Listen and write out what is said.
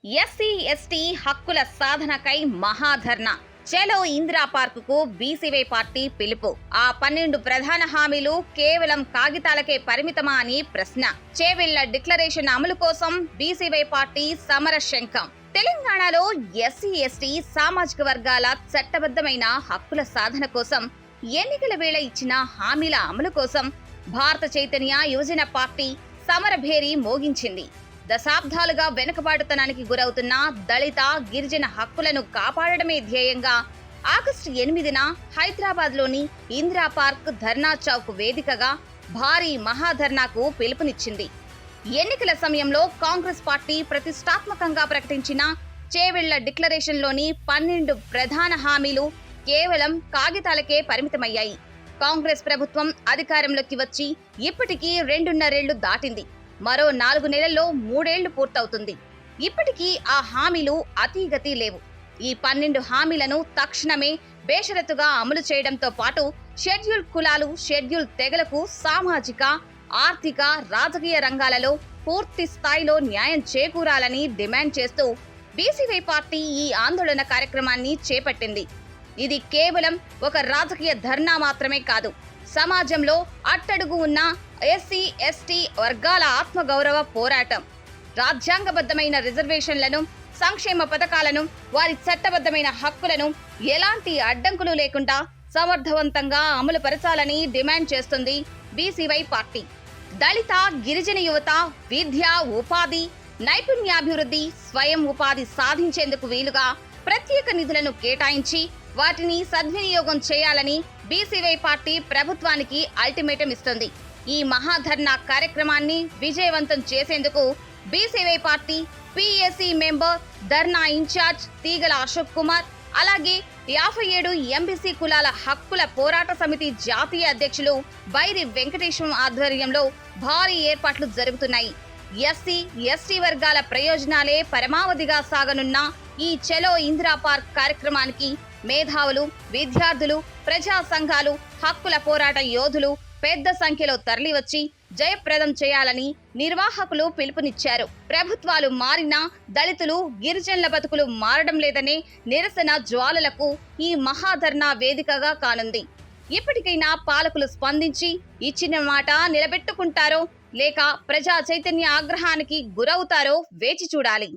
SC ST హక్కుల సాధనకై మహాధర్నా. చలో Indira పార్కుకు BCY party పిలుపు. ఆ 12 ప్రధాన హామీలు కేవలం కాగితాలకే పరిమితమా అని ప్రశ్న. చేవెళ్ల డిక్లరేషన్ అమలు కోసం బీసీవై పార్టీ సమర శంఖం. తెలంగాణలో ఎస్సీ ఎస్టీ సామాజిక వర్గాల చట్టబద్ధమైన హక్కుల సాధన కోసం ఎన్నికల వేళ ఇచ్చిన హామీల అమలు కోసం భారత చైతన్య యువజన పార్టీ సమరభేరి మోగించింది. దశాబ్దాలుగా వెనుకబాటుతనానికి గురవుతున్న దళిత గిరిజన హక్కులను కాపాడడమే ధ్యేయంగా ఆగస్టు 8న హైదరాబాద్ లోని ఇందిరా పార్క్ ధర్నా చౌక్ వేదికగా భారీ మహాధర్నాకు పిలుపునిచ్చింది. ఎన్నికల సమయంలో కాంగ్రెస్ పార్టీ ప్రతిష్టాత్మకంగా ప్రకటించిన చేవెళ్ల డిక్లరేషన్ లోని 12 ప్రధాన హామీలు కేవలం కాగితాలకే పరిమితమయ్యాయి. కాంగ్రెస్ ప్రభుత్వం అధికారంలోకి వచ్చి ఇప్పటికీ 2.5 ఏళ్లు దాటింది. మరో 4 నెలల్లో 3 ఏళ్లు పూర్తవుతుంది. ఇప్పటికీ ఆ హామీలు అతీగతి లేవు. ఈ 12 హామీలను తక్షణమే బేషరతుగా అమలు చేయడంతో పాటు షెడ్యూల్ కులాలు, షెడ్యూల్ తెగలకు సామాజిక, ఆర్థిక, రాజకీయ రంగాలలో పూర్తి స్థాయిలో న్యాయం చేకూరాలని డిమాండ్ చేస్తూ బీసీవై పార్టీ ఈ ఆందోళన కార్యక్రమాన్ని చేపట్టింది. ఇది కేవలం ఒక రాజకీయ ధర్నా మాత్రమే కాదు, సమాజంలో అట్టడుగు ఉన్న ఎస్సీ ఎస్టీ వర్గాల ఆత్మగౌరవ పోరాటం. రాజ్యాంగబద్ధమైన రిజర్వేషన్లను, సంక్షేమ పథకాలను, వారి చట్టబద్ధమైన హక్కులను ఎలాంటి అడ్డంకులు లేకుండా సమర్థవంతంగా అమలు పరచాలని డిమాండ్ చేస్తుంది బీసీవై పార్టీ. దళిత గిరిజన యువత విద్య, ఉపాధి, నైపుణ్యాభివృద్ధి, స్వయం ఉపాధి సాధించేందుకు వీలుగా ప్రత్యేక నిధులను కేటాయించి వాటిని సద్వినియోగం చేయాలని బీసీవై పార్టీ ప్రభుత్వానికి అల్టిమేటం ఇస్తుంది. ఈ మహాధర్నా కార్యక్రమాన్ని విజయవంతం చేసేందుకు బీసీవై పార్టీ పీఏసీ మెంబర్, ధర్నా ఇన్ఛార్జ్ తీగల అశోక్ కుమార్, అలాగే 57 ఎంబీసీ కులాల హక్కుల పోరాట సమితి జాతీయ అధ్యక్షులు బైరి వెంకటేశ్వరం ఆధ్వర్యంలో భారీ ఏర్పాట్లు జరుగుతున్నాయి. ఎస్సీ ఎస్టీ వర్గాల ప్రయోజనాలే పరమావధిగా సాగనున్న ఈ చలో ఇందిరా పార్క్ కార్యక్రమానికి మేధావులు, విద్యార్థులు, ప్రజా సంఘాలు, హక్కుల పోరాట యోధులు పెద్ద సంఖ్యలో తరలివచ్చి జయప్రదం చేయాలని నిర్వాహకులు పిలుపునిచ్చారు. ప్రభుత్వాలు మారినా దళితులు, గిరిజనుల బతుకులు మారడం లేదనే నిరసన జ్వాలలకు ఈ మహాధర్నా వేదికగా కానుంది. ఇప్పటికైనా పాలకులు స్పందించి ఇచ్చిన మాట నిలబెట్టుకుంటారో లేక ప్రజా చైతన్య ఆగ్రహానికి గురవుతారో వేచి చూడాలి.